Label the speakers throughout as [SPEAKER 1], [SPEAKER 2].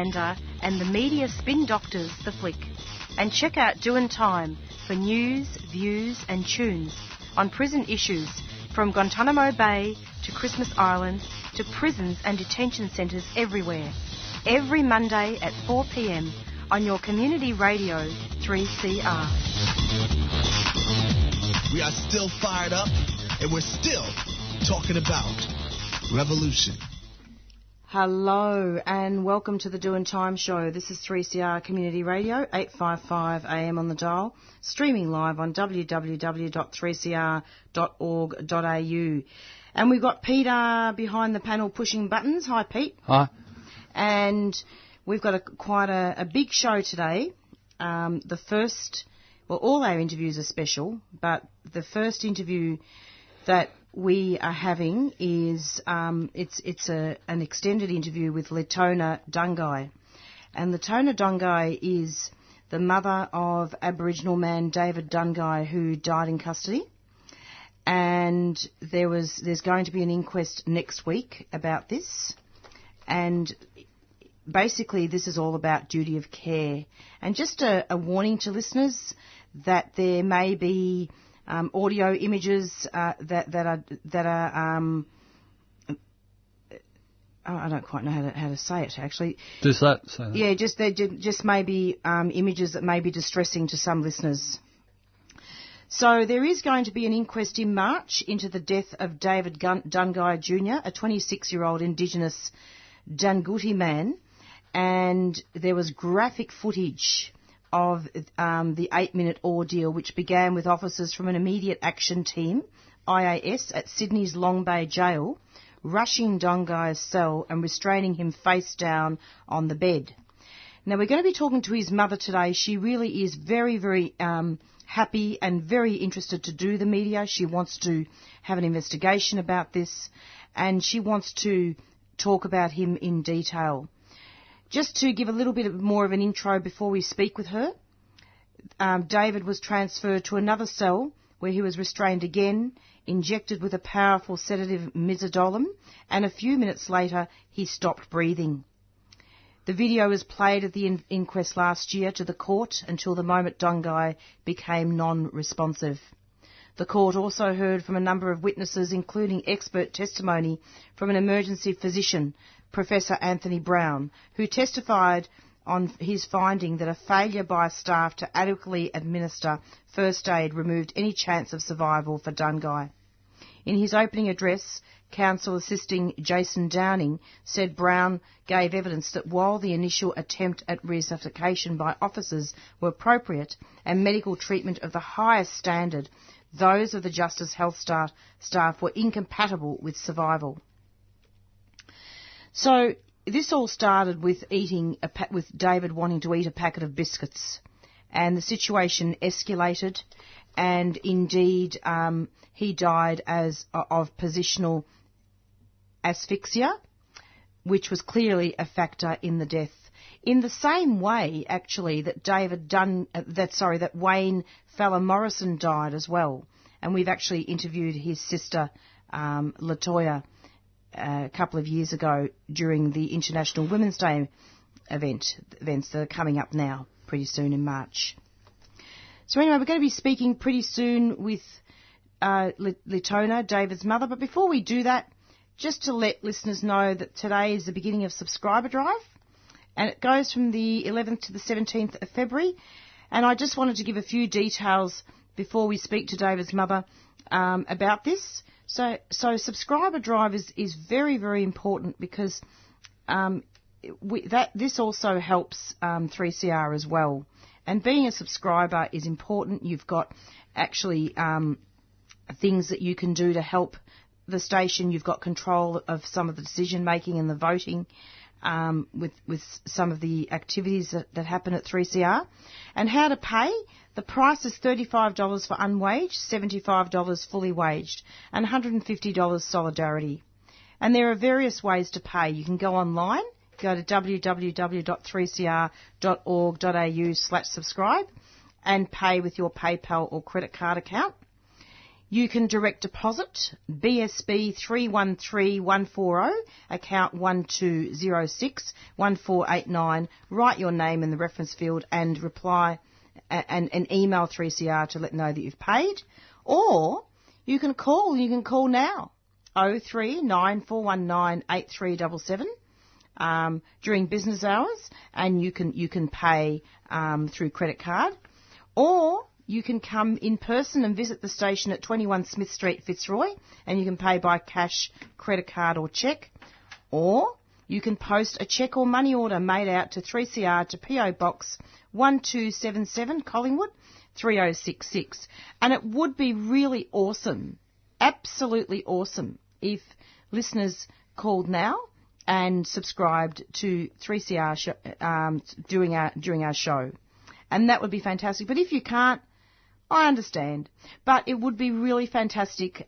[SPEAKER 1] and the media spin doctors the flick. And check out Doin' Time for news, views and tunes on prison issues from Guantanamo Bay to Christmas Island to prisons and detention centres everywhere. Every Monday at 4 p.m. on your community radio 3CR.
[SPEAKER 2] We are still fired up and we're still talking about revolution.
[SPEAKER 1] Hello and welcome to the Doin' Time show. This is 3CR Community Radio, 855 AM on the dial, streaming live on www.3cr.org.au. And we've got Peter behind the panel pushing buttons. Hi, Pete.
[SPEAKER 3] Hi.
[SPEAKER 1] And we've got quite a big show today. All our interviews are special, but the first interview that we are having is it's an extended interview with Leetona Dungay. And Leetona Dungay is the mother of Aboriginal man David Dungay, who died in custody. And there's going to be an inquest next week about this. And basically this is all about duty of care. And just a warning to listeners that there may be audio images that are I don't quite know how to say it actually.
[SPEAKER 3] Just that. Say that.
[SPEAKER 1] Yeah, just maybe images that may be distressing to some listeners. So there is going to be an inquest in March into the death of David Dungay Jr., a 26-year-old Indigenous Danguti man, and there was graphic footage of the 8-minute ordeal, which began with officers from an immediate action team, IAS, at Sydney's Long Bay Jail, rushing Dungay's cell and restraining him face down on the bed. Now, we're going to be talking to his mother today. She really is very, very happy and very interested to do the media. She wants to have an investigation about this, and she wants to talk about him in detail. Just to give a little bit more of an intro before we speak with her, David was transferred to another cell where he was restrained again, injected with a powerful sedative midazolam, and a few minutes later he stopped breathing. The video was played at the inquest last year to the court until the moment Dungay became non-responsive. The court also heard from a number of witnesses, including expert testimony from an emergency physician, Professor Anthony Brown, who testified on his finding that a failure by staff to adequately administer first aid removed any chance of survival for Dungay. In his opening address, counsel assisting Jason Downing said Brown gave evidence that while the initial attempt at resuscitation by officers were appropriate and medical treatment of the highest standard, those of the Justice Health staff were incompatible with survival. So this all started with with David wanting to eat a packet of biscuits, and the situation escalated, and indeed he died of positional asphyxia, which was clearly a factor in the death. In the same way, actually, that that Wayne Fowler Morrison died as well, and we've actually interviewed his sister Latoya a couple of years ago during the International Women's Day events that are coming up now pretty soon in March. So anyway, we're going to be speaking pretty soon with Leetona, David's mother. But before we do that, just to let listeners know that today is the beginning of Subscriber Drive, and it goes from the 11th to the 17th of February. And I just wanted to give a few details before we speak to David's mother about this. So Subscriber Drive is very, very important because this also helps 3CR as well. And being a subscriber is important. You've got actually things that you can do to help the station. You've got control of some of the decision making and the voting with some of the activities that happen at 3CR. And how to pay. The price is $35 for unwaged, $75 fully waged, and $150 solidarity. And there are various ways to pay. You can go online, go to www.3cr.org.au/subscribe and pay with your PayPal or credit card account. You can direct deposit BSB 313140, account 12061489. Write your name in the reference field and reply and email 3CR to let know that you've paid. Or you can call. You can call now 0394198377 during business hours, and you can pay through credit card, or you can come in person and visit the station at 21 Smith Street, Fitzroy, and you can pay by cash, credit card or cheque. Or you can post a cheque or money order made out to 3CR to PO Box 1277, Collingwood, 3066. And it would be really awesome, absolutely awesome, if listeners called now and subscribed to 3CR during our show. And that would be fantastic. But if you can't, I understand. But it would be really fantastic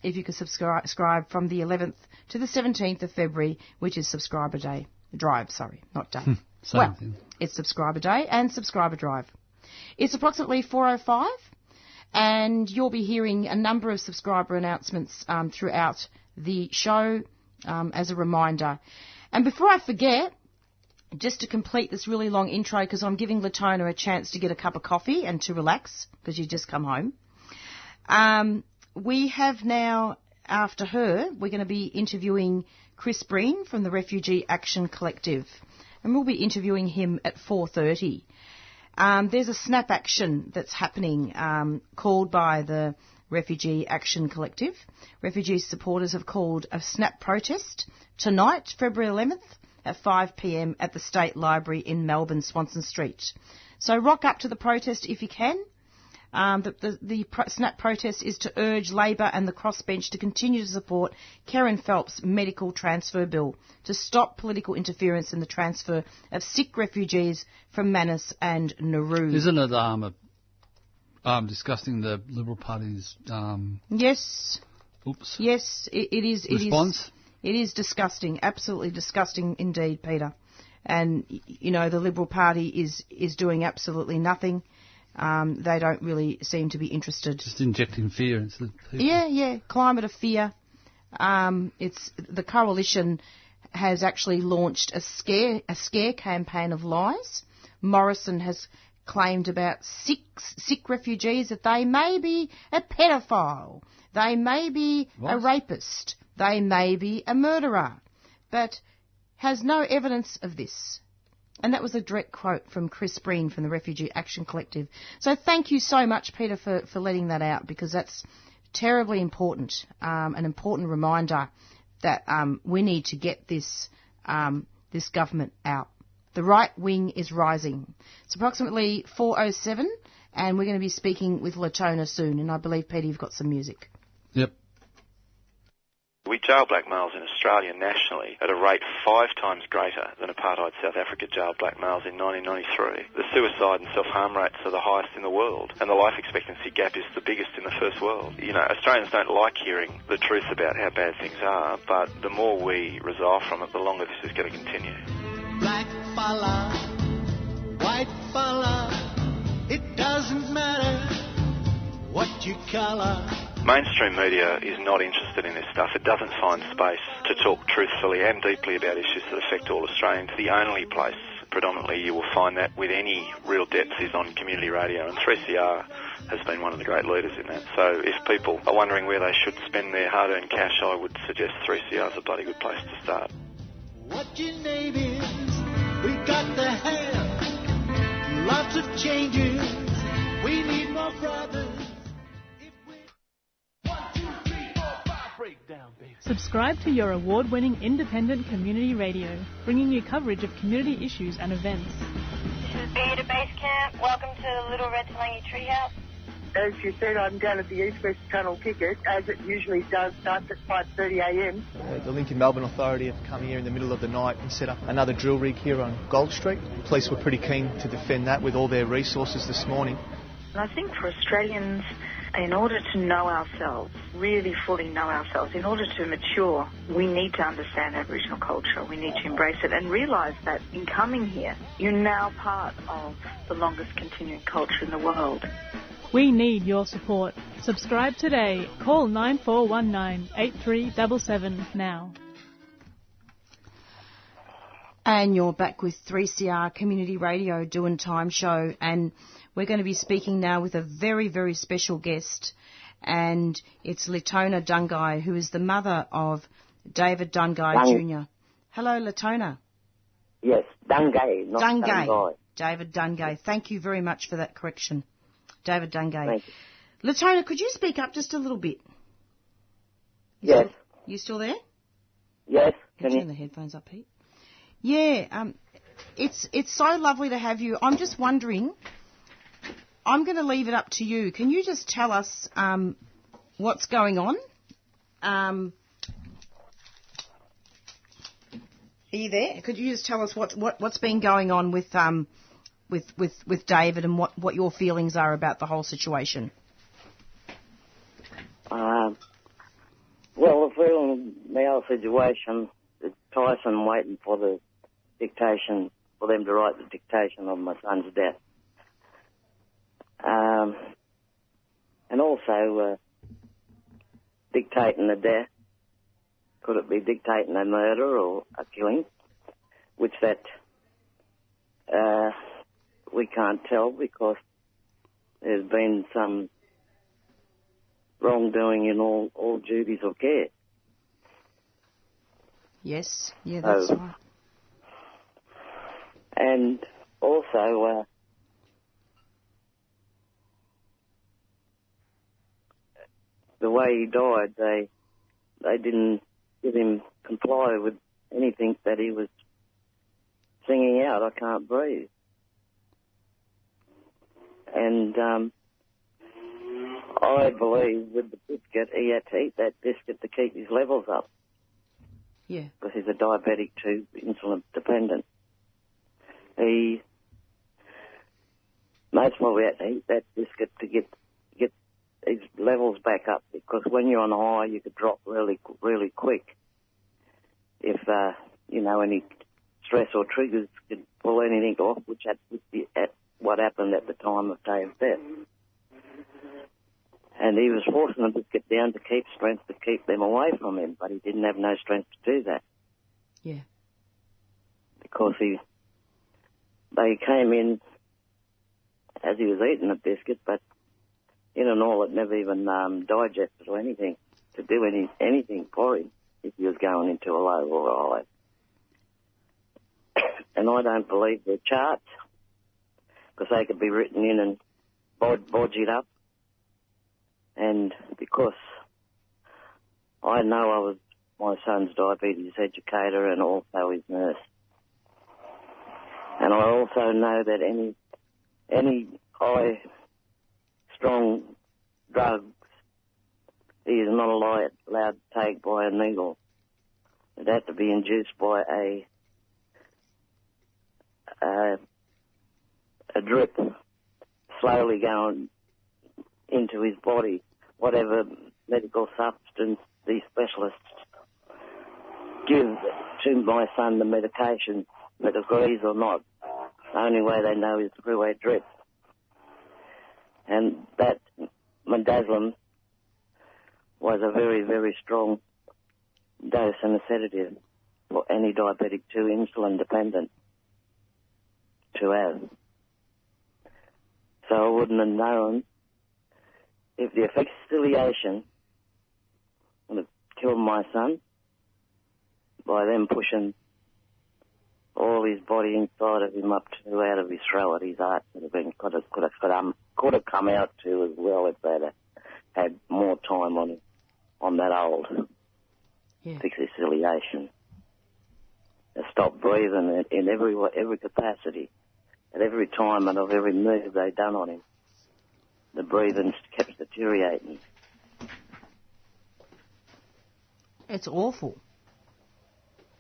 [SPEAKER 1] if you could subscribe from the 11th to the 17th of February, which is Subscriber Day. Drive, sorry, not day.
[SPEAKER 3] Thing.
[SPEAKER 1] It's Subscriber Day and Subscriber Drive. It's approximately 4:05, and you'll be hearing a number of subscriber announcements throughout the show as a reminder. And before I forget, just to complete this really long intro, because I'm giving Leetona a chance to get a cup of coffee and to relax, because you just come home. We have now, after her, we're going to be interviewing Chris Breen from the Refugee Action Collective, and we'll be interviewing him at 4:30. There's a snap action that's happening called by the Refugee Action Collective. Refugee supporters have called a snap protest tonight, February 11th, at 5 p.m. at the State Library in Melbourne, Swanston Street. So rock up to the protest if you can. The snap protest is to urge Labor and the crossbench to continue to support Kerryn Phelps' medical transfer bill to stop political interference in the transfer of sick refugees from Manus and Naru.
[SPEAKER 3] Isn't it discussing the Liberal Party's...
[SPEAKER 1] Yes.
[SPEAKER 3] Oops.
[SPEAKER 1] Yes, it is.
[SPEAKER 3] Response?
[SPEAKER 1] It is disgusting, absolutely disgusting indeed, Peter. And, you know, the Liberal Party is doing absolutely nothing. They don't really seem to be interested.
[SPEAKER 3] Just injecting fear into the people.
[SPEAKER 1] Yeah, climate of fear. It's the coalition has actually launched a scare campaign of lies. Morrison has claimed about sick refugees that they may be a pedophile, they may be a rapist, they may be a murderer, but has no evidence of this. And that was a direct quote from Chris Breen from the Refugee Action Collective. So thank you so much, Peter, for letting that out, because that's terribly important, an important reminder that we need to get this government out. The right wing is rising. It's approximately 4:07, and we're going to be speaking with Leetona soon, and I believe, Peter, you've got some music.
[SPEAKER 3] Yep.
[SPEAKER 4] We jail black males in Australia nationally at a rate 5 times greater than apartheid South Africa jailed black males in 1993. The suicide and self-harm rates are the highest in the world, and the life expectancy gap is the biggest in the first world. You know, Australians don't like hearing the truth about how bad things are, but the more we resolve from it, the longer this is going to continue.
[SPEAKER 2] Black fella, white fella, it doesn't matter what you color.
[SPEAKER 4] Mainstream media is not interested in this stuff. It doesn't find space to talk truthfully and deeply about issues that affect all Australians. The only place predominantly you will find that with any real depth is on community radio, and 3CR has been one of the great leaders in that. So if people are wondering where they should spend their hard-earned cash, I would suggest 3CR is a bloody good place to start.
[SPEAKER 2] What your name is, we got the hair, lots of changes, we need more brothers.
[SPEAKER 5] Subscribe to your award-winning independent community radio, bringing you coverage of community issues and events.
[SPEAKER 6] This is Peter Base Camp. Welcome to the Little Red Talangi Treehouse.
[SPEAKER 7] As you said, I'm down at the East-West Tunnel Picket, as it usually does, starts at 5:30 a.m.
[SPEAKER 8] The Lincoln Melbourne Authority have come here in the middle of the night and set up another drill rig here on Gold Street. The police were pretty keen to defend that with all their resources this morning.
[SPEAKER 9] And I think for Australians, in order to know ourselves, really fully know ourselves, in order to mature, we need to understand Aboriginal culture. We need to embrace it and realise that in coming here, you're now part of the longest continuing culture in the world.
[SPEAKER 5] We need your support. Subscribe today. Call 9419 8377 now.
[SPEAKER 1] And you're back with 3CR Community Radio Doing Time Show, and we're going to be speaking now with a very, very special guest, and it's Leetona Dungay, who is the mother of David Dungay Jr. Hello, Leetona.
[SPEAKER 10] Yes, Dungay, not Dungay.
[SPEAKER 1] David Dungay. Thank you very much for that correction. David Dungay.
[SPEAKER 10] Thank you.
[SPEAKER 1] Leetona, could you speak up just a little bit?
[SPEAKER 10] Yes.
[SPEAKER 1] You still there?
[SPEAKER 10] Yes.
[SPEAKER 1] Can you turn the headphones up, Pete? Yeah, it's so lovely to have you. I'm just wondering, I'm going to leave it up to you. Can you just tell us what's going on? Are you there? Could you just tell us what's been going on with David and what your feelings are about the whole situation?
[SPEAKER 10] Well, the feeling now situation is Tyson waiting for the dictation, for them to write the dictation of my son's death. And also dictating the death. Could it be dictating a murder or a killing? Which that we can't tell because there's been some wrongdoing in all duties of care.
[SPEAKER 1] Yes, yeah, that's right.
[SPEAKER 10] And also, the way he died, they didn't let him comply with anything that he was singing out, I can't breathe. And I believe with the biscuit, he had to eat that biscuit to keep his levels up.
[SPEAKER 1] Yeah.
[SPEAKER 10] Because he's a diabetic too, insulin dependent. He most probably had to eat that biscuit to get his levels back up, because when you're on high, you could drop really, really quick. If, any stress or triggers could pull anything off, which what happened at the time of Dave's death. And he was forcing the biscuit down to keep strength, to keep them away from him, but he didn't have no strength to do that.
[SPEAKER 1] Yeah.
[SPEAKER 10] Because they came in as he was eating the biscuit, but in and all, it never even digested or anything to do anything for him if he was going into a low or a high. And I don't believe their charts, because they could be written in and bodge it up. And because I know I was my son's diabetes educator and also his nurse. And I also know that any high, strong drugs he is not allowed to take by a needle. It had to be induced by a drip slowly going into his body, whatever medical substance these specialists give to my son, the medication, that agrees or not. The only way they know is through a drip. And that midazolam was a very, very strong dose and a sedative for any diabetic 2 insulin dependent to have. So I wouldn't have known if the affiliation would have killed my son by them pushing all his body inside of him up to out of his throat. His heart could have come out too as well if they'd had more time on that old asphyxiation. They stopped breathing in every capacity, at every time and of every move they done on him. The breathing kept deteriorating.
[SPEAKER 1] It's awful.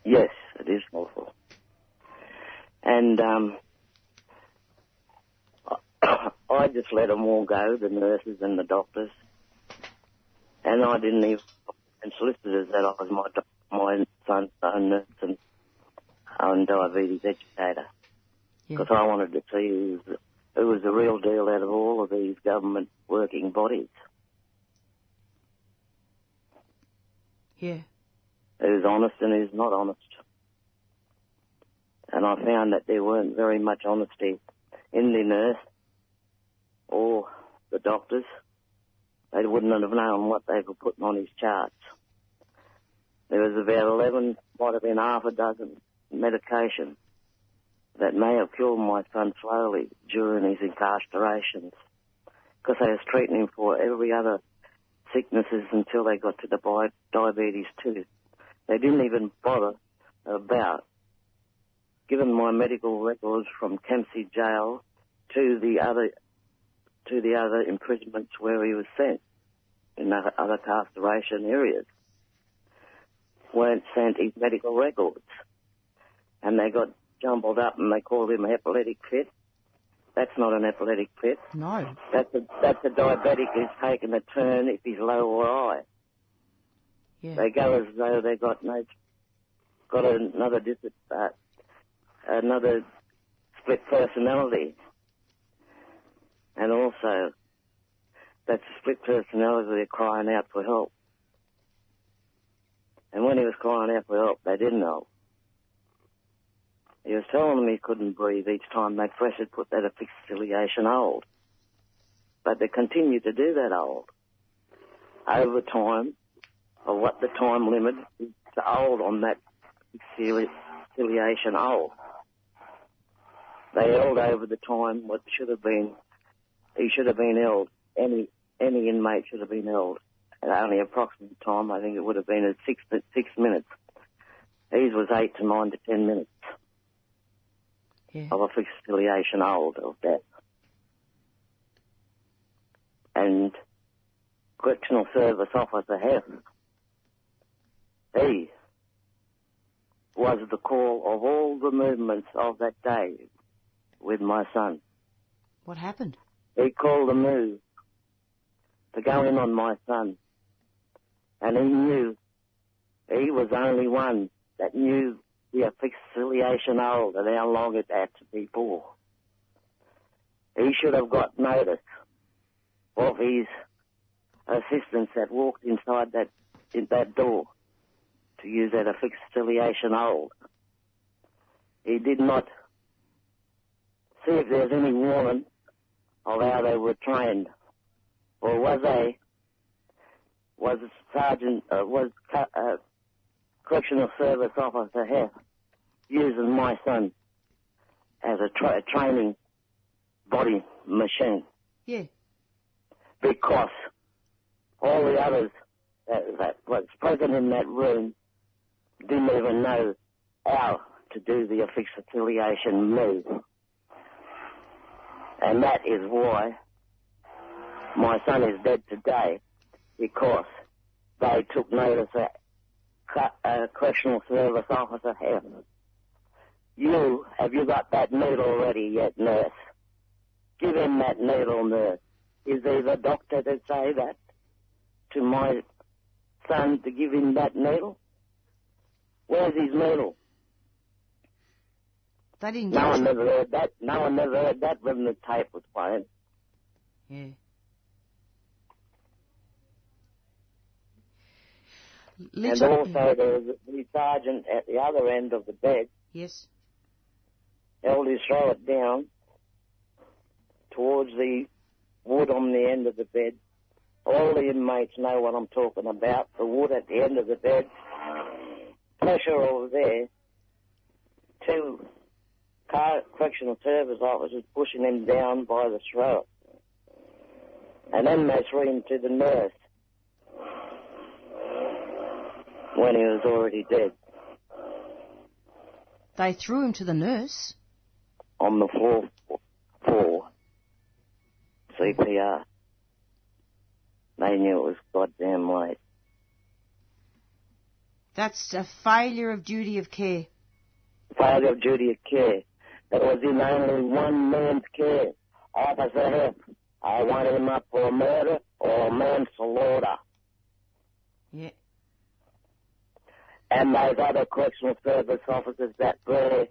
[SPEAKER 10] Yes, it is awful. And I just let them all go, the nurses and the doctors. And I didn't even, and solicitors, that I was my son's own nurse and diabetes educator. Because I wanted to see who was the real deal out of all of these government working bodies.
[SPEAKER 1] Yeah.
[SPEAKER 10] Who's honest and who's not honest. And I found that there weren't very much honesty in the nurse or the doctors. They wouldn't have known what they were putting on his charts. There was about 11, might have been half a dozen medications that may have killed my son slowly during his incarcerations, because they was treating him for every other sicknesses until they got to the diabetes too. They didn't even bother about giving my medical records from Kempsey Jail to the other imprisonments where he was sent in other incarceration areas. Weren't sent his medical records, and they got jumbled up and they called him an epileptic fit. That's not an epileptic fit.
[SPEAKER 1] No.
[SPEAKER 10] That's a diabetic who's taken a turn if he's lower eye.
[SPEAKER 1] Yeah.
[SPEAKER 10] They go as though they got another split personality. And also, that's a split personality, they're crying out for help. And when he was crying out for help, they didn't help. He was telling them he couldn't breathe each time they put that asphyxiation hold. But they continued to do that hold over time of what the time limit is to hold on that asphyxiation hold. They held over the time what should have been, he should have been held, any inmate should have been held at only approximate time. I think it would have been at 6 minutes. His was 8 to 9 to 10 minutes.
[SPEAKER 1] Yeah.
[SPEAKER 10] Of asphyxiation hold of death. And Correctional Service Officer Hef, he was the call of all the movements of that day with my son.
[SPEAKER 1] What happened?
[SPEAKER 10] He called a move to go in on my son. And he knew, he was the only one that knew the asphyxiation hold and how long it had to be for. He should have got notice of his assistants that walked inside that door to use that asphyxiation hold. He did not see if there was any warning of how they were trained, or was Correctional Service Officer Hef using my son as a training body machine.
[SPEAKER 1] Yeah.
[SPEAKER 10] Because all the others that was present in that room didn't even know how to do the asphyxiation move. And that is why my son is dead today, because they took notice that Correctional Service Officer Hef. Have you got that needle ready yet, nurse? Give him that needle, nurse. Is there the doctor to say that to my son, to give him that needle? Where's his needle?
[SPEAKER 1] They didn't
[SPEAKER 10] No one never heard that. No one never heard that when the tape was playing.
[SPEAKER 1] Yeah.
[SPEAKER 10] And also there was the sergeant at the other end of the bed.
[SPEAKER 1] Yes.
[SPEAKER 10] Held his throat down towards the wood on the end of the bed. All the inmates know what I'm talking about. The wood at the end of the bed. Pressure over there. 2 correctional service officers pushing him down by the throat. And then they threw him to the nurse when he was already dead.
[SPEAKER 1] They threw him to the nurse?
[SPEAKER 10] On the floor for CPR. They knew it was goddamn late.
[SPEAKER 1] That's a failure of duty of care.
[SPEAKER 10] Failure of duty of care. That was in only one man's care. Officer Hef. I want him up for a murder or manslaughter.
[SPEAKER 1] Yeah.
[SPEAKER 10] And those other correctional service officers that there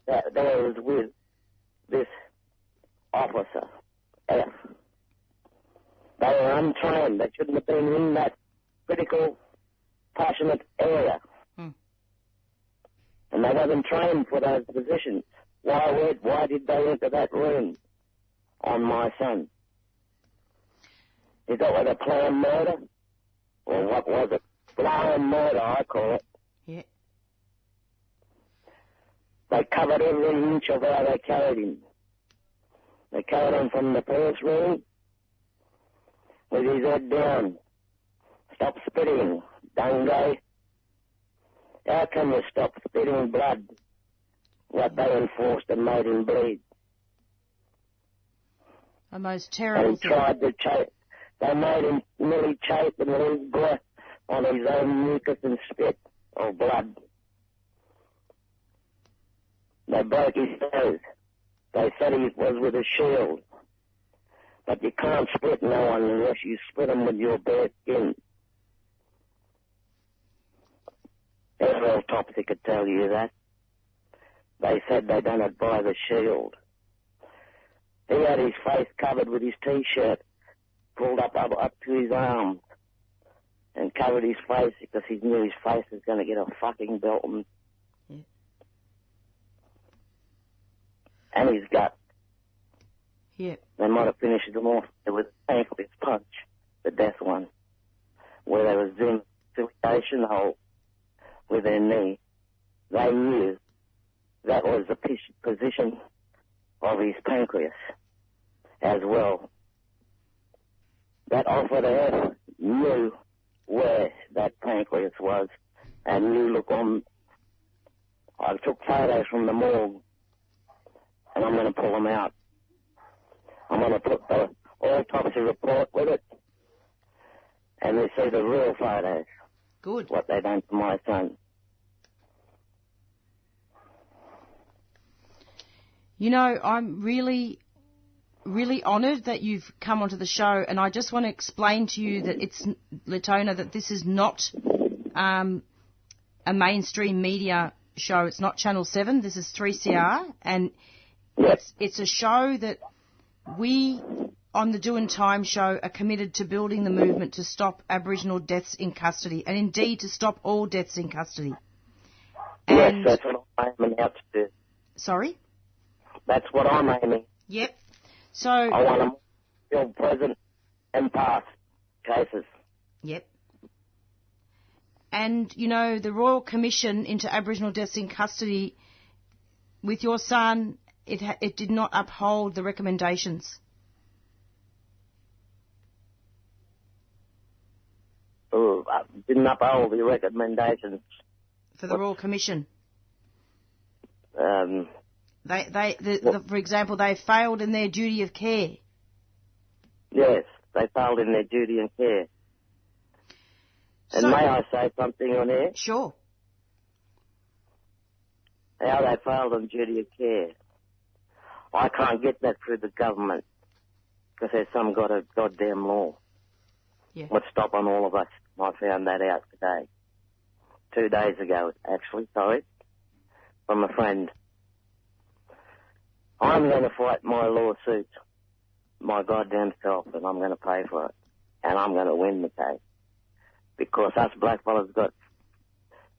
[SPEAKER 10] was with this officer, F. They were untrained. They shouldn't have been in that critical, passionate area. And they wasn't trained for those positions. Why did they enter that room on my son? Is that what a planned murder? Or what was it? Planned murder, I call it.
[SPEAKER 1] Yeah.
[SPEAKER 10] They covered every inch of how they carried him. They carried him from the first room with his head down. Stop spitting, Dungay. How can you stop spitting blood? What they enforced and made him bleed.
[SPEAKER 1] The most terrible thing.
[SPEAKER 10] They made him nearly choke and lose breath on his own mucus and spit or blood. They broke his nose. They said he was with a shield. But you can't split no one unless you split them with your bare skin. Every Topsy could tell you that. They said they done it by the shield. He had his face covered with his T-shirt, pulled up to his arms, and covered his face because he knew his face was going to get a fucking belt and his gut.
[SPEAKER 1] Yeah.
[SPEAKER 10] They might have finished him off with an ankle punch, the death one, where there was an infiltration hole with their knee. They knew that was the position of his pancreas as well. That officer knew where that pancreas was and knew, look, I took photos from the morgue and I'm going to pull them out. I'm going to put the autopsy report with it and they see the real photos.
[SPEAKER 1] Good.
[SPEAKER 10] What they done to my son.
[SPEAKER 1] You know, I'm really, really honoured that you've come onto the show, and I just want to explain to you that it's, Leetona, that this is not a mainstream media show. It's not Channel 7. This is 3CR, and it's a show that we on the Doing Time show are committed to building the movement to stop Aboriginal deaths in custody, and indeed to stop all deaths in custody.
[SPEAKER 10] Yes, that's what I'm aiming out to do.
[SPEAKER 1] Sorry?
[SPEAKER 10] That's what I'm aiming.
[SPEAKER 1] Yep. So
[SPEAKER 10] I want them still present and past cases.
[SPEAKER 1] Yep. And, you know, the Royal Commission into Aboriginal deaths in custody, with your son, it did not uphold the recommendations.
[SPEAKER 10] Oh, didn't uphold the recommendations.
[SPEAKER 1] For the Royal Commission? For example, they failed in their duty of care.
[SPEAKER 10] Yes, they failed in their duty of care. And may I say something on here?
[SPEAKER 1] Sure.
[SPEAKER 10] How they failed on duty of care. I can't get that through the government because there's some goddamn law.
[SPEAKER 1] Yeah.
[SPEAKER 10] What's stopping all of us? I found that out today. 2 days ago, actually, sorry, from a friend. I'm going to fight my lawsuit, my goddamn self, and I'm going to pay for it. And I'm going to win the case. Because us blackfellas got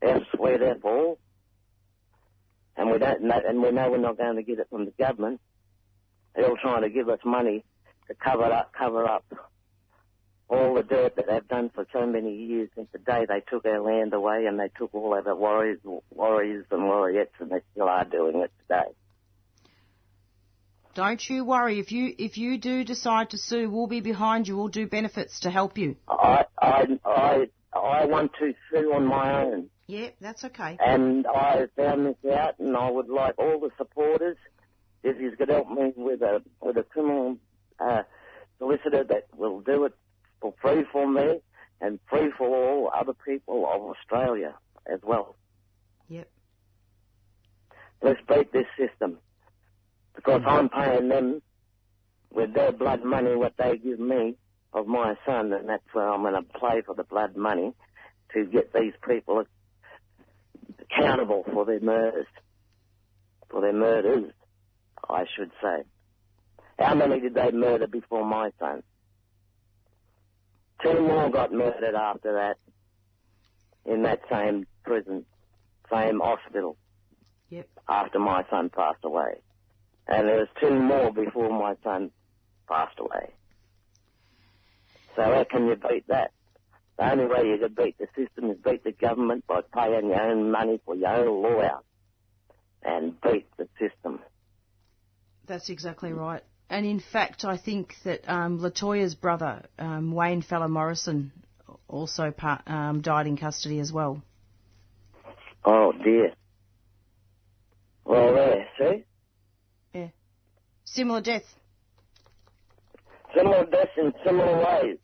[SPEAKER 10] F sweet F all, and we don't know, and we know we're not going to get it from the government. They're all trying to give us money to cover up all the dirt that they've done for so many years since the day they took our land away and they took all of our warriors and warriorettes, and they still are doing it today.
[SPEAKER 1] Don't you worry. If you do decide to sue, we'll be behind you. We'll do benefits to help you.
[SPEAKER 10] I want to sue on my own.
[SPEAKER 1] Yeah, that's okay.
[SPEAKER 10] And I found this out, and I would like all the supporters, if you could help me with a criminal solicitor that will do it for free for me and free for all other people of Australia as well.
[SPEAKER 1] Yep.
[SPEAKER 10] Let's beat this system. Because I'm paying them with their blood money what they give me of my son, and that's where I'm going to play for the blood money to get these people accountable for their murders. For their murders, I should say. How many did they murder before my son? 2 more got murdered after that in that same prison, same hospital.
[SPEAKER 1] Yep.
[SPEAKER 10] After my son passed away. And there was 2 more before my son passed away. So how can you beat that? The only way you can beat the system is beat the government by paying your own money for your own lawyer and beat the system.
[SPEAKER 1] That's exactly right. And in fact, I think that Latoya's brother, Wayne Fella Morrison, also died in custody as well.
[SPEAKER 10] Oh, dear. Well, there, see?
[SPEAKER 1] Yeah. Similar death.
[SPEAKER 10] Similar deaths in similar ways.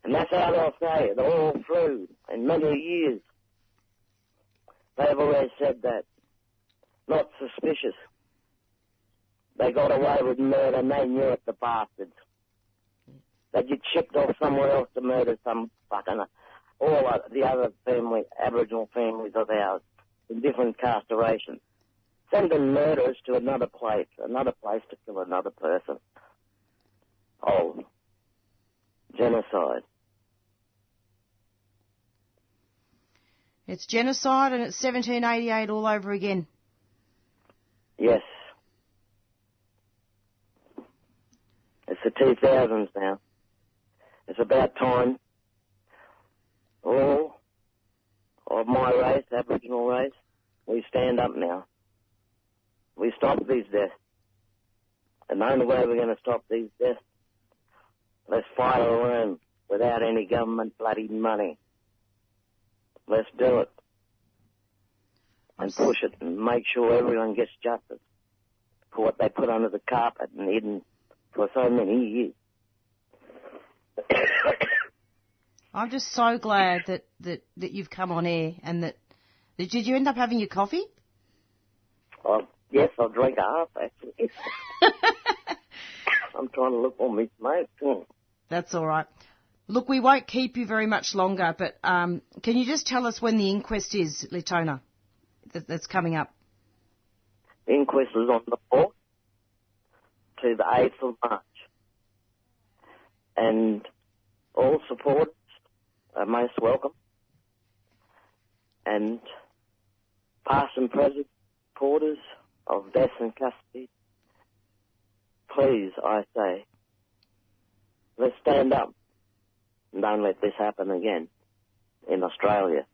[SPEAKER 10] And that's how they'll say it all through in many years. They've always said that. Not suspicious. They got away with murder and they knew it, the bastards. They get shipped off somewhere else to murder some fucking... all the other Aboriginal families of ours in different castrations. Sending murderers to another place to kill another person. Oh, genocide.
[SPEAKER 1] It's genocide and it's 1788 all over again.
[SPEAKER 10] Yes. It's the 2000s now. It's about time all of my race, Aboriginal race, we stand up now. We stop these deaths. And the only way we're going to stop these deaths, let's fight our own without any government bloody money. Let's do it. And push it and make sure everyone gets justice for what they put under the carpet and hidden for so many years.
[SPEAKER 1] I'm just so glad that you've come on air and that did you end up having your coffee?
[SPEAKER 10] Oh, yes, I'll drink half, actually. I'm trying to look on me smoke.
[SPEAKER 1] That's all right. Look, we won't keep you very much longer, but can you just tell us when the inquest is, Leetona, that's coming up?
[SPEAKER 10] The inquest is on the 4th to the 8th of March. And all supporters are most welcome. And past and present supporters of death in custody, please, I say, let's stand up and don't let this happen again in Australia.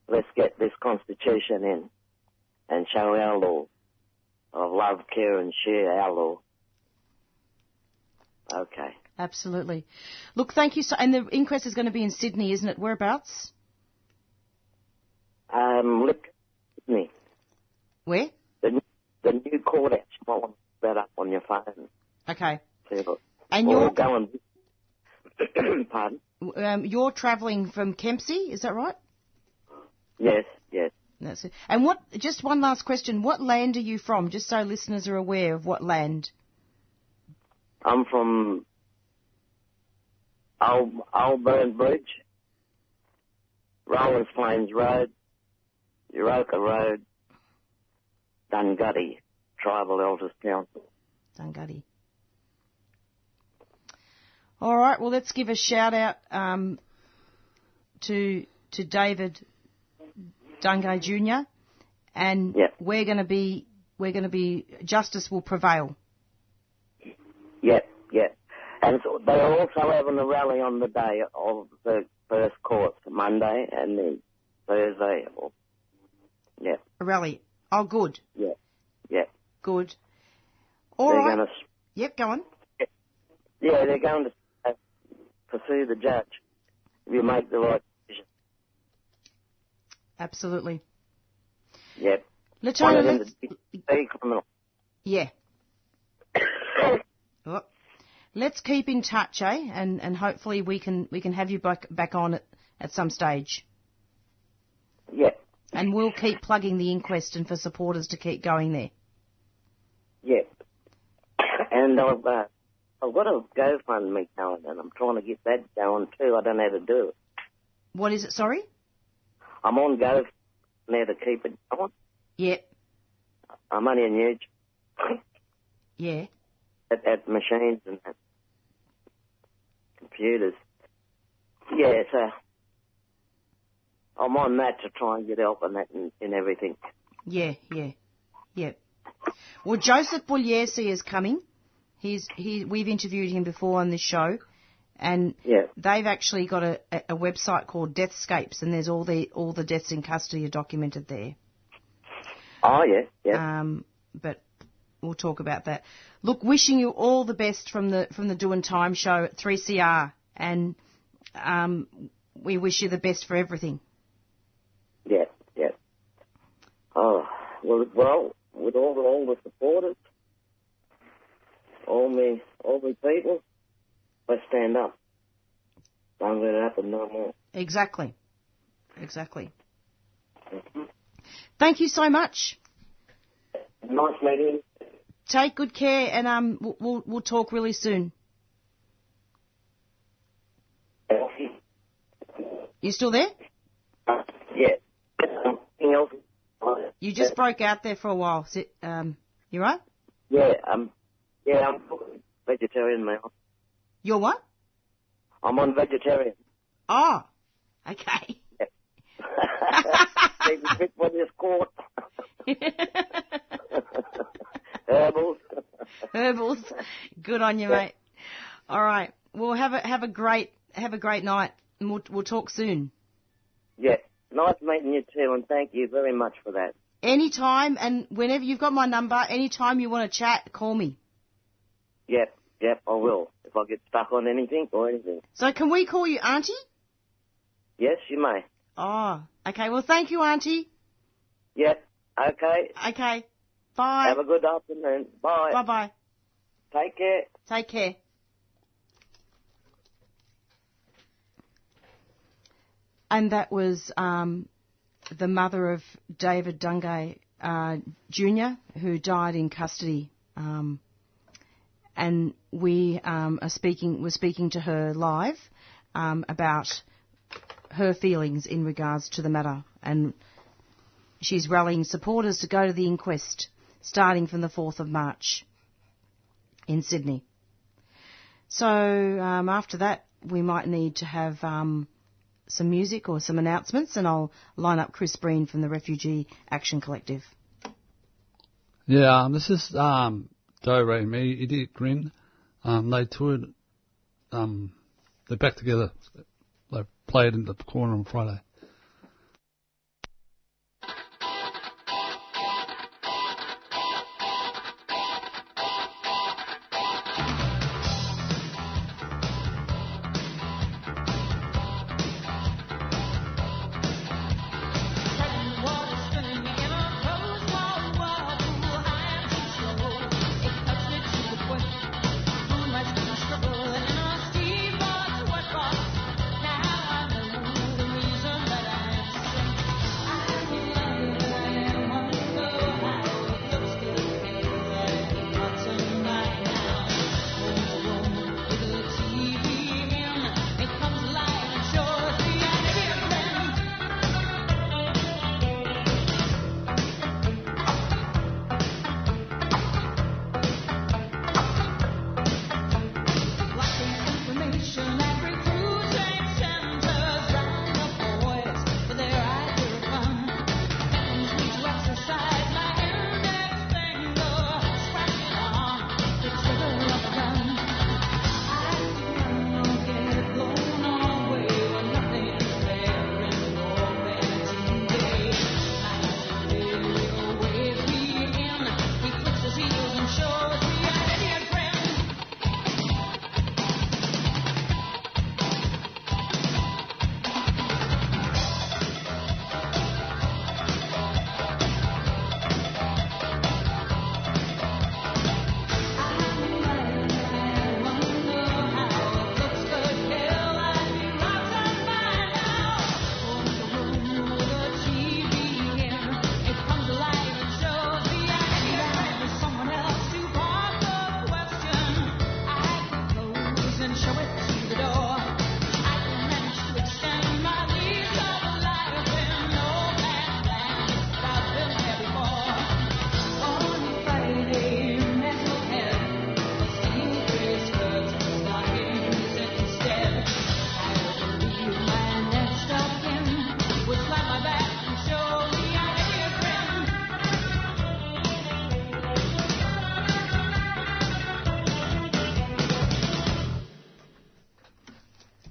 [SPEAKER 10] Let's get this constitution in and show our law of love, care and share our law. Okay.
[SPEAKER 1] Absolutely. Look, thank you. And the inquest is going to be in Sydney, isn't it? Whereabouts?
[SPEAKER 10] Sydney.
[SPEAKER 1] Where?
[SPEAKER 10] The new court action. I want to put that up on your phone.
[SPEAKER 1] Okay.
[SPEAKER 10] And you're going... Pardon?
[SPEAKER 1] You're travelling from Kempsey, is that right?
[SPEAKER 10] Yes, yes.
[SPEAKER 1] That's it. And just one last question. What land are you from, just so listeners are aware of what land?
[SPEAKER 10] I'm from Alburn Bridge, Rollins Plains Road, Euroka Road, Dungay, Tribal Elders Council.
[SPEAKER 1] Dungay. All right, well, let's give a shout out to David Dungay Jr. and we're going to be justice will prevail.
[SPEAKER 10] Yep. And so they're also having a rally on the day of the first court, Monday and then Thursday.
[SPEAKER 1] A rally. Oh, good.
[SPEAKER 10] Yeah.
[SPEAKER 1] Good. All right. Yep, go on.
[SPEAKER 10] Yeah, they're going to pursue the judge if you make the right decision.
[SPEAKER 1] Absolutely.
[SPEAKER 10] Yep.
[SPEAKER 1] Leetona,
[SPEAKER 10] very criminal.
[SPEAKER 1] Yeah. Well, let's keep in touch, eh? And hopefully we can have you back on at some stage.
[SPEAKER 10] Yep.
[SPEAKER 1] And we'll keep plugging the inquest and for supporters to keep going there.
[SPEAKER 10] Yep. And I've got a GoFundMe going, and I'm trying to get that going too. I don't know how to do it.
[SPEAKER 1] What is it? Sorry.
[SPEAKER 10] I'm on GoFundMe now to keep it going.
[SPEAKER 1] Yep.
[SPEAKER 10] I'm only on YouTube.
[SPEAKER 1] Yeah.
[SPEAKER 10] at machines and at computers. Yeah, so I'm on that to try and get help on that in everything.
[SPEAKER 1] Yeah. Well, Joseph Pugliese is coming. We've interviewed him before on this show, and they've actually got a website called Deathscapes, and there's all the deaths in custody are documented there.
[SPEAKER 10] Oh, yeah.
[SPEAKER 1] But we'll talk about that. Look, wishing you all the best from the Doing Time show at 3CR, and we wish you the best for everything.
[SPEAKER 10] Yeah. Oh, well, with all the supporters, all me people, let's stand up. Don't let it happen no more.
[SPEAKER 1] Exactly. Mm-hmm. Thank you so much.
[SPEAKER 10] Nice meeting.
[SPEAKER 1] Take good care, and we'll talk really soon. You still there?
[SPEAKER 10] Yeah. Anything else?
[SPEAKER 1] You just broke out there for a while. You right?
[SPEAKER 10] Yeah. I'm vegetarian now.
[SPEAKER 1] You're what?
[SPEAKER 10] I'm on vegetarian.
[SPEAKER 1] Oh, okay.
[SPEAKER 10] Take the pick when you're caught. Herbals.
[SPEAKER 1] Good on you, mate. All right. Well, have a great night, and we'll talk soon.
[SPEAKER 10] Yeah. Nice meeting you too, and thank you very much for that.
[SPEAKER 1] Anytime, and whenever you've got my number, anytime you want to chat, call me.
[SPEAKER 10] Yep, I will. If I get stuck on anything or anything.
[SPEAKER 1] So can we call you Auntie?
[SPEAKER 10] Yes, you may.
[SPEAKER 1] Oh, okay. Well, thank you, Auntie.
[SPEAKER 10] Yep, okay.
[SPEAKER 1] Okay. Bye.
[SPEAKER 10] Have a good afternoon. Bye.
[SPEAKER 1] Bye-bye.
[SPEAKER 10] Take care.
[SPEAKER 1] Take care. And that was the mother of David Dungay Jr., who died in custody. And we're speaking to her live about her feelings in regards to the matter. And she's rallying supporters to go to the inquest starting from the 4th of March in Sydney. So after that, we might need to have some music or some announcements, and I'll line up Chris Breen from the Refugee Action Collective.
[SPEAKER 3] Yeah, this is Do Re Me, Idiot Grin. They toured, they're back together. They played in the corner on Friday.
[SPEAKER 11] Now I know the reason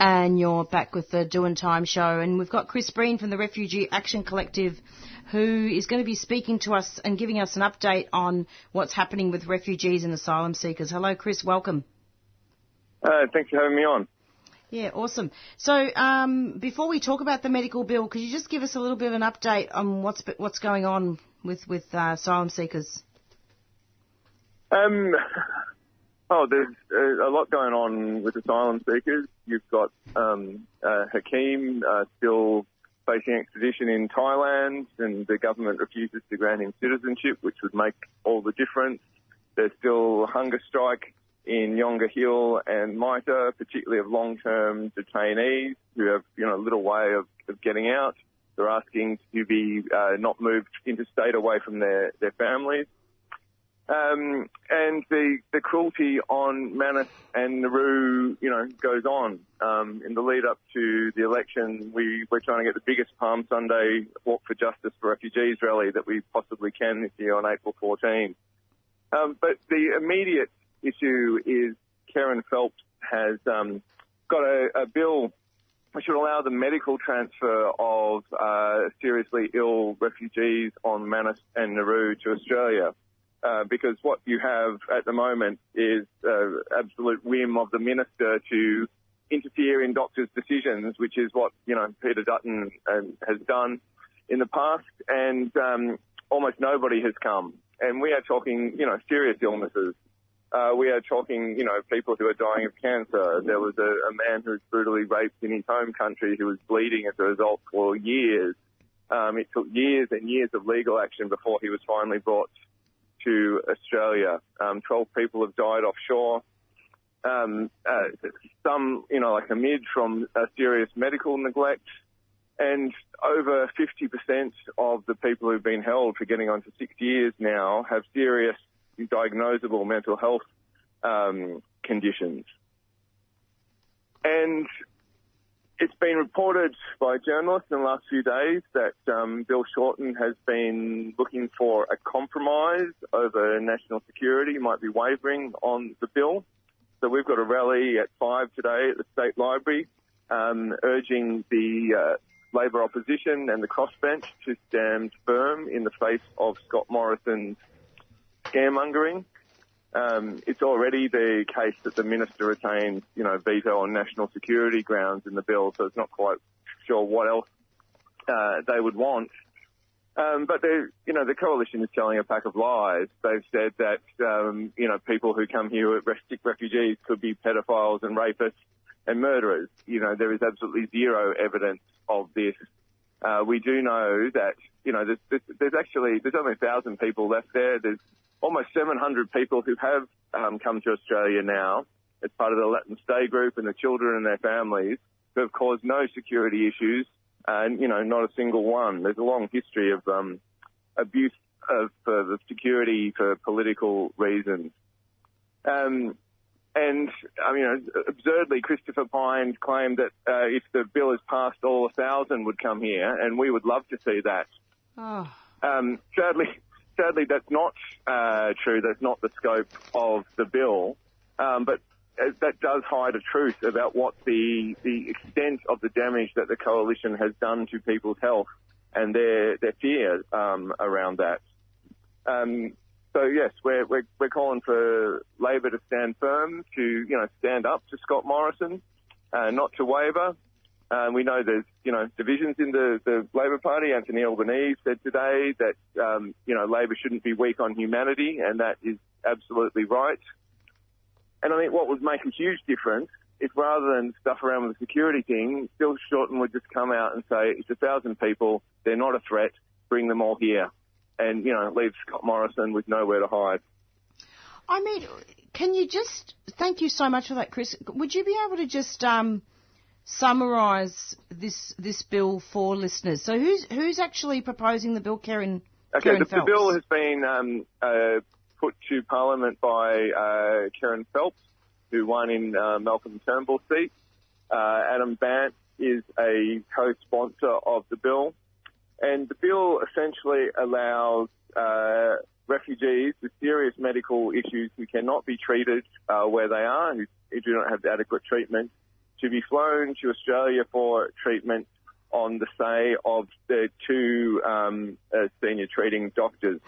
[SPEAKER 1] And you're back with the Doing Time show. And we've got Chris Breen from the Refugee Action Collective, who is going to be speaking to us and giving us an update on what's happening with refugees and asylum seekers. Hello, Chris. Welcome.
[SPEAKER 11] Thanks for having me on.
[SPEAKER 1] Yeah, awesome. So before we talk about the medical bill, could you just give us a little bit of an update on what's going on with asylum seekers?
[SPEAKER 11] There's a lot going on with asylum seekers. You've got Hakeem still facing extradition in Thailand, and the government refuses to grant him citizenship, which would make all the difference. There's still a hunger strike in Yonga Hill and Mitre, particularly of long-term detainees who have, little way of getting out. They're asking to be not moved interstate away from their families. And the cruelty on Manus and Naru, goes on. In the lead up to the election, we're trying to get the biggest Palm Sunday Walk for Justice for Refugees rally that we possibly can this year on April 14. But the immediate issue is Karen Phelps has got a bill which would allow the medical transfer of seriously ill refugees on Manus and Naru to Australia. Because what you have at the moment is absolute whim of the minister to interfere in doctors' decisions, which is what, Peter Dutton has done in the past, and almost nobody has come. And we are talking, serious illnesses. We are talking, people who are dying of cancer. There was a man who was brutally raped in his home country who was bleeding as a result for years. It took years and years of legal action before he was finally brought to Australia. 12 people have died offshore. Some, like Hamid from serious medical neglect. And over 50% of the people who've been held for getting on to 6 years now have serious diagnosable mental health conditions. And it's been reported by journalists in the last few days that Bill Shorten has been looking for a compromise over national security, might be wavering on the bill. So we've got a rally at 5 today at the State Library urging the Labor opposition and the crossbench to stand firm in the face of Scott Morrison's scaremongering. It's already the case that the minister retains, veto on national security grounds in the bill, so it's not quite sure what else they would want. But the coalition is telling a pack of lies. They've said that, people who come here as refugees could be pedophiles and rapists and murderers. There is absolutely zero evidence of this. We do know that, there's only 1,000 people left there. There's almost 700 people who have come to Australia now as part of the Latin Stay group and the children and their families who have caused no security issues, and, not a single one. There's a long history of abuse of the security for political reasons. Absurdly, Christopher Pine claimed that if the bill is passed, all 1,000 would come here, and we would love to see that. Oh. Sadly, that's not true. That's not the scope of the bill. But that does hide a truth about what the extent of the damage that the coalition has done to people's health and their fear around that. So yes, we're calling for Labor to stand firm, to stand up to Scott Morrison, not to waver. We know there's divisions in the Labor Party. Anthony Albanese said today that Labor shouldn't be weak on humanity, and that is absolutely right. And I think what would make a huge difference if, rather than stuff around with the security thing, Bill Shorten would just come out and say it's 1,000 people, they're not a threat, bring them all here. And, leave Scott Morrison with nowhere to hide.
[SPEAKER 1] I mean, can you just... Thank you so much for that, Chris. Would you be able to just summarise this bill for listeners? So who's actually proposing the bill, Karen Phelps?
[SPEAKER 11] The bill has been put to Parliament by Karen Phelps, who won in Malcolm Turnbull's seat. Adam Bant is a co-sponsor of the bill. And the bill essentially allows refugees with serious medical issues who cannot be treated where they are, who do not have adequate treatment, to be flown to Australia for treatment on the say of the two senior treating doctors.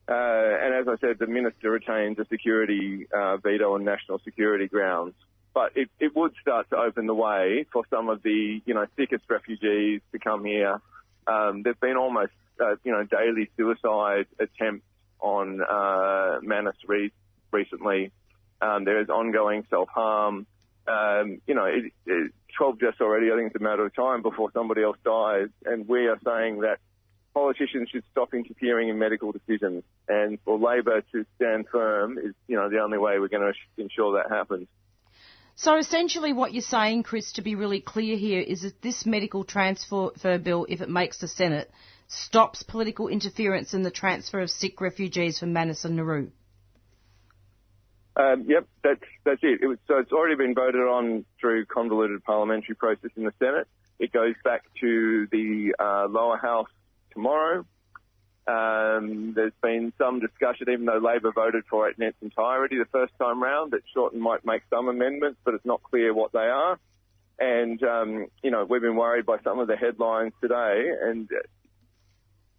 [SPEAKER 11] And as I said, the minister retains a security veto on national security grounds. But it would start to open the way for some of the, sickest refugees to come here. There've been almost, daily suicide attempts on Manus recently. There is ongoing self-harm. 12 deaths already. I think it's a matter of time before somebody else dies. And we are saying that politicians should stop interfering in medical decisions. And for Labor to stand firm is, the only way we're going to ensure that happens.
[SPEAKER 1] So essentially what you're saying, Chris, to be really clear here, is that this medical transfer bill, if it makes the Senate, stops political interference in the transfer of sick refugees from Manus and Nauru.
[SPEAKER 11] Yep, that's it. So it's already been voted on through convoluted parliamentary process in the Senate. It goes back to the lower house tomorrow. There's been some discussion, even though Labor voted for it in its entirety the first time round, that Shorten might make some amendments, but it's not clear what they are. And, we've been worried by some of the headlines today, and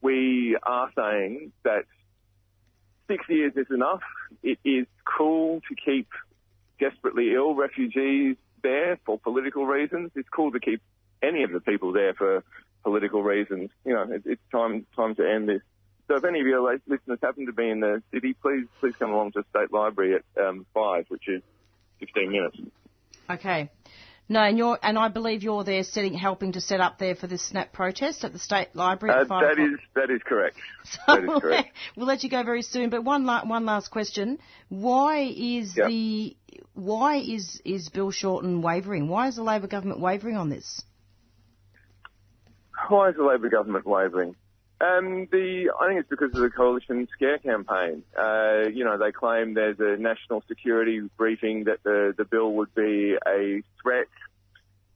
[SPEAKER 11] we are saying that 6 years is enough. It is cool to keep desperately ill refugees there for political reasons. It's cool to keep any of the people there for political reasons. It's time to end this. So if any of your listeners happen to be in the city, please come along to the State Library at 5, which is 15 minutes.
[SPEAKER 1] Okay. No, and I believe you're there helping to set up there for this SNAP protest at the State Library at 5 o'clock.
[SPEAKER 11] That is correct.
[SPEAKER 1] So
[SPEAKER 11] that is correct.
[SPEAKER 1] We'll let you go very soon. But one last question: Why is Bill Shorten wavering? Why is the Labor government wavering on this?
[SPEAKER 11] Why is the Labor government wavering? I think it's because of the coalition scare campaign. They claim there's a national security briefing that the bill would be a threat.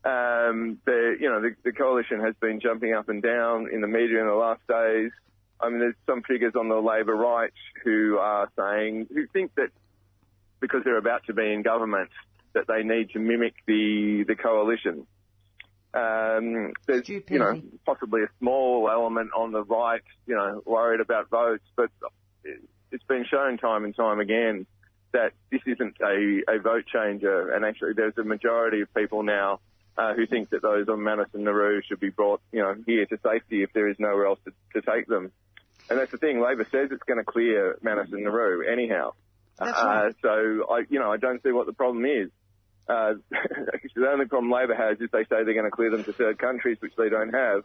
[SPEAKER 11] The coalition has been jumping up and down in the media in the last days. There's some figures on the Labor right who think that because they're about to be in government, that they need to mimic the coalition. There's, possibly a small element on the right, worried about votes, but it's been shown time and time again that this isn't a vote changer. And actually, there's a majority of people now who think that those on Manus and Nauru should be brought, here to safety if there is nowhere else to take them. And that's the thing. Labor says it's going to clear Manus and Nauru anyhow.
[SPEAKER 1] That's right.
[SPEAKER 11] So I don't see what the problem is. The only problem Labor has is they say they're going to clear them to third countries, which they don't have.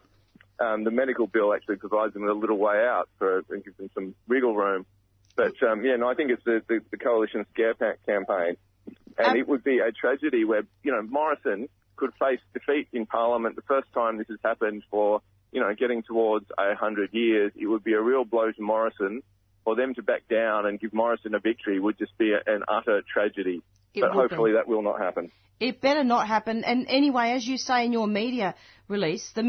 [SPEAKER 11] The medical bill actually provides them with a little way out and gives them some wiggle room. But, I think it's the coalition scare campaign. And it would be a tragedy where, Morrison could face defeat in Parliament the first time this has happened for, getting towards 100 years. It would be a real blow to Morrison. For them to back down and give Morrison a victory would just be an utter tragedy. But hopefully that will not happen.
[SPEAKER 1] It better not happen. And anyway, as you say in your media release, the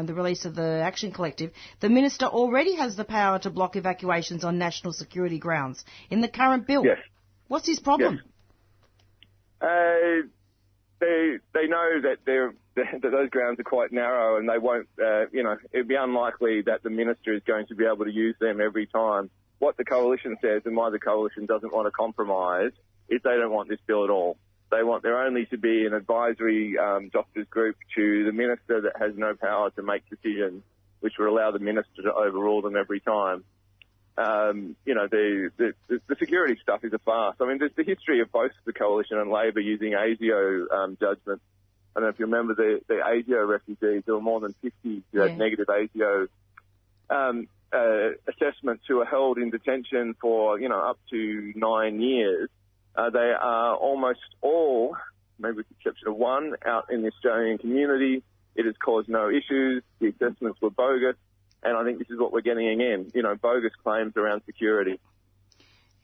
[SPEAKER 1] release of the Action Collective, the minister already has the power to block evacuations on national security grounds in the current bill.
[SPEAKER 11] Yes.
[SPEAKER 1] What's his problem?
[SPEAKER 11] Yes. They know that that those grounds are quite narrow, and they won't. It'd be unlikely that the minister is going to be able to use them every time. What the coalition says, and why the coalition doesn't want to compromise, is they don't want this bill at all. They want there only to be an advisory doctors group to the minister that has no power to make decisions, which would allow the minister to overrule them every time. The security stuff is a farce. There's the history of both the coalition and Labor using ASIO judgments. I don't know if you remember the ASIO refugees. There were more than 50 who had negative ASIO assessments who are held in detention for, up to 9 years. They are almost all, maybe with the exception of one, out in the Australian community. It has caused no issues. The assessments were bogus. And I think this is what we're getting again, bogus claims around security.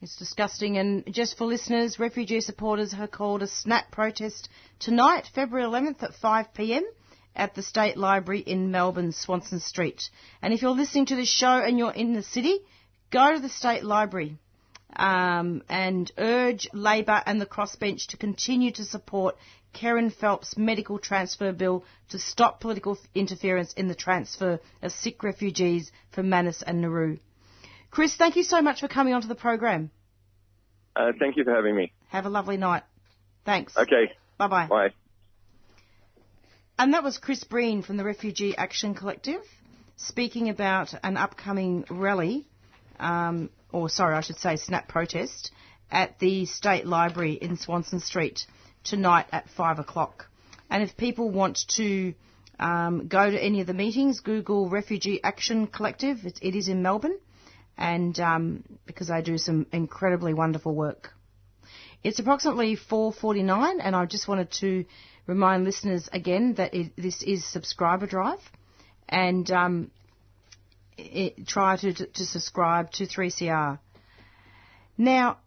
[SPEAKER 1] It's disgusting. And just for listeners, refugee supporters have called a SNAP protest tonight, February 11th at 5 p.m. at the State Library in Melbourne, Swanston Street. And if you're listening to this show and you're in the city, go to the State Library and urge Labor and the crossbench to continue to support Karen Phelps' medical transfer bill to stop political interference in the transfer of sick refugees from Manus and Naru. Chris, thank you so much for coming onto the program.
[SPEAKER 11] Thank you for having me.
[SPEAKER 1] Have a lovely night. Thanks.
[SPEAKER 11] Okay.
[SPEAKER 1] Bye-bye.
[SPEAKER 11] Bye.
[SPEAKER 1] And that was Chris Breen from the Refugee Action Collective speaking about an upcoming rally, snap protest, at the State Library in Swanston Street tonight at 5 o'clock. And if people want to go to any of the meetings, Google Refugee Action Collective. It is in Melbourne, and because they do some incredibly wonderful work. It's approximately 4:49, and I just wanted to remind listeners again that this is Subscriber Drive, and try to subscribe to 3CR. Now,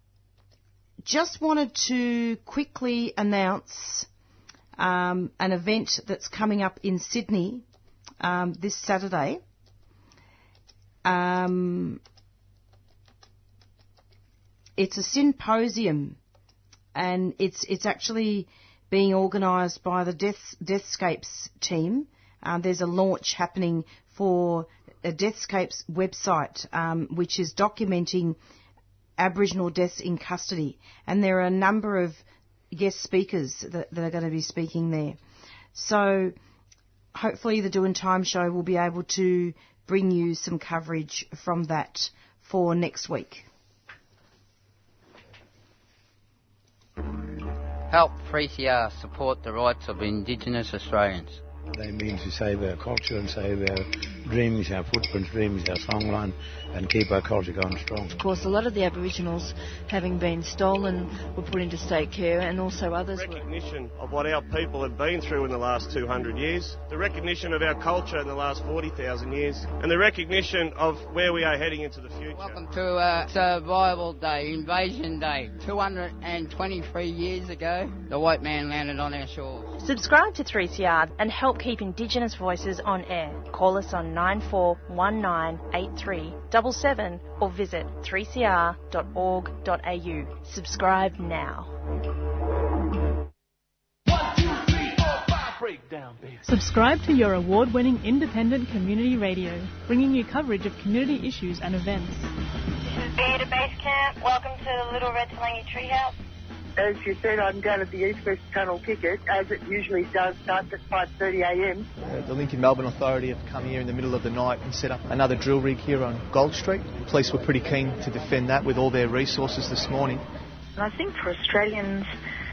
[SPEAKER 1] just wanted to quickly announce an event that's coming up in Sydney this Saturday. It's a symposium, and it's actually being organised by the Deathscapes team. There's a launch happening for a Deathscapes website, which is documenting Aboriginal deaths in custody, and there are a number of guest speakers that are going to be speaking there. So hopefully the Doing Time show will be able to bring you some coverage from that for next week.
[SPEAKER 12] Help 3CR support the rights of Indigenous Australians.
[SPEAKER 13] They mean to save our culture and save our dreams, our footprints, dreams, our songline, and keep our culture going strong.
[SPEAKER 14] Of course, a lot of the Aboriginals, having been stolen, were put into state care, and also others
[SPEAKER 15] recognition of what our people have been through in the last 200 years, the recognition of our culture in the last 40,000 years, and the recognition of where we are heading into the future.
[SPEAKER 12] Welcome to Survival Day, Invasion Day. 223 years ago, the white man landed on our shores.
[SPEAKER 16] Subscribe to 3CR and help keep Indigenous voices on air. Call us on 94198377 or visit 3cr.org.au. Subscribe now.
[SPEAKER 2] 1, 2, 3, 4, 5, breakdown, baby.
[SPEAKER 5] Subscribe to your award-winning independent community radio, bringing you coverage of community issues and events.
[SPEAKER 6] This is Peter Base Camp. Welcome to the Little Red Talangi Treehouse.
[SPEAKER 7] As you said, I'm going to the East West Tunnel Ticket, as it usually does, starts at 5:30 a.m.
[SPEAKER 8] The Lincoln Melbourne Authority have come here in the middle of the night and set up another drill rig here on Gold Street. The police were pretty keen to defend that with all their resources this morning.
[SPEAKER 9] And I think for Australians,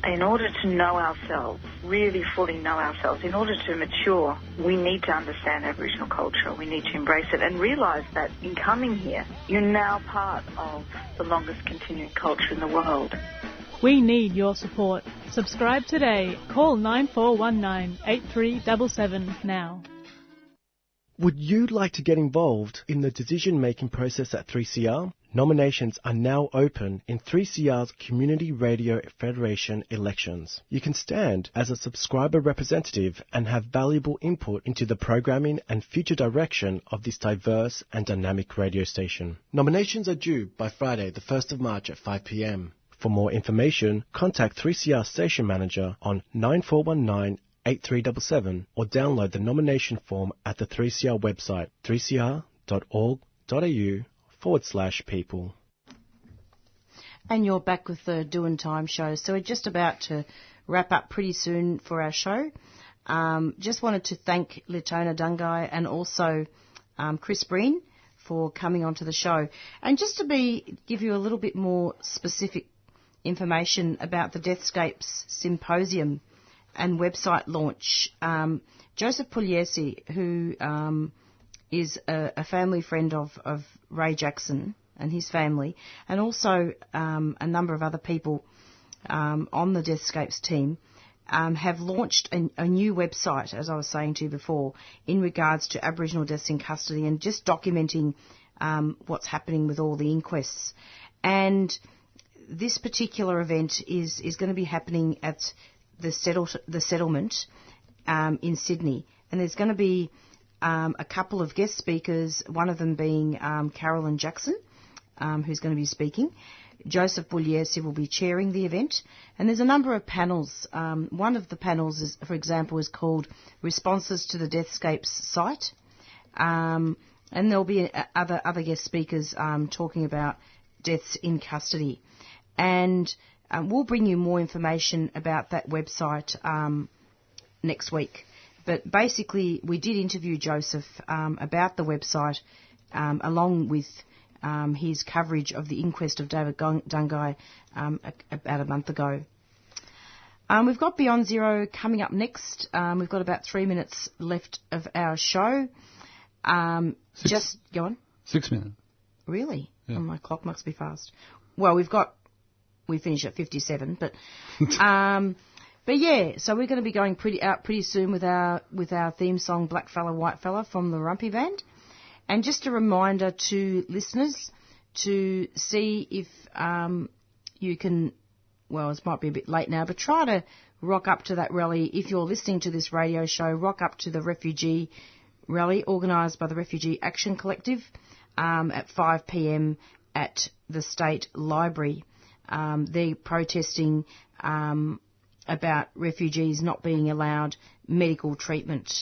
[SPEAKER 9] in order to know ourselves, really fully know ourselves, in order to mature, we need to understand Aboriginal culture. We need to embrace it and realise that in coming here, you're now part of the longest continuing culture in the world.
[SPEAKER 5] We need your support. Subscribe today. Call 9419-8377 now.
[SPEAKER 17] Would you like to get involved in the decision-making process at 3CR? Nominations are now open in 3CR's Community Radio Federation elections. You can stand as a subscriber representative and have valuable input into the programming and future direction of this diverse and dynamic radio station. Nominations are due by Friday, the 1st of March at 5 p.m. For more information, contact 3CR Station Manager on 9419-8377 or download the nomination form at the 3CR website, 3cr.org.au/people.
[SPEAKER 1] And you're back with the Doing Time show. So we're just about to wrap up pretty soon for our show. Just wanted to thank Leetona Dungay and also Chris Breen for coming onto the show. And just to give you a little bit more specific information about the Deathscapes Symposium and website launch, Joseph Pugliese, who is a family friend of Ray Jackson and his family, and also a number of other people on the Deathscapes team, have launched a new website, as I was saying to you before, in regards to Aboriginal deaths in custody and just documenting what's happening with all the inquests. And this particular event is going to be happening at the settlement in Sydney, and there's going to be a couple of guest speakers, one of them being Carolyn Jackson, who's going to be speaking. Joseph Bugliese will be chairing the event. And there's a number of panels. One of the panels, is, for example, is called Responses to the Deathscapes Site. And there'll be other guest speakers talking about deaths in custody. And we'll bring you more information about that website next week. But basically, we did interview Joseph about the website along with his coverage of the inquest of David Dungay about a month ago. We've got Beyond Zero coming up next. We've got about 3 minutes left of our show. Just go on.
[SPEAKER 3] 6 minutes.
[SPEAKER 1] Really?
[SPEAKER 3] Yeah.
[SPEAKER 1] Oh, my clock must be fast. Well, we finish at 57, but yeah. So we're going to be going pretty soon with our theme song Black Fella White Fella from the Rumpy Band. And just a reminder to listeners to see if you can. Well, it might be a bit late now, but try to rock up to that rally. If you're listening to this radio show, rock up to the Refugee rally organised by the Refugee Action Collective at 5 p.m. at the State Library. They're protesting about refugees not being allowed medical treatment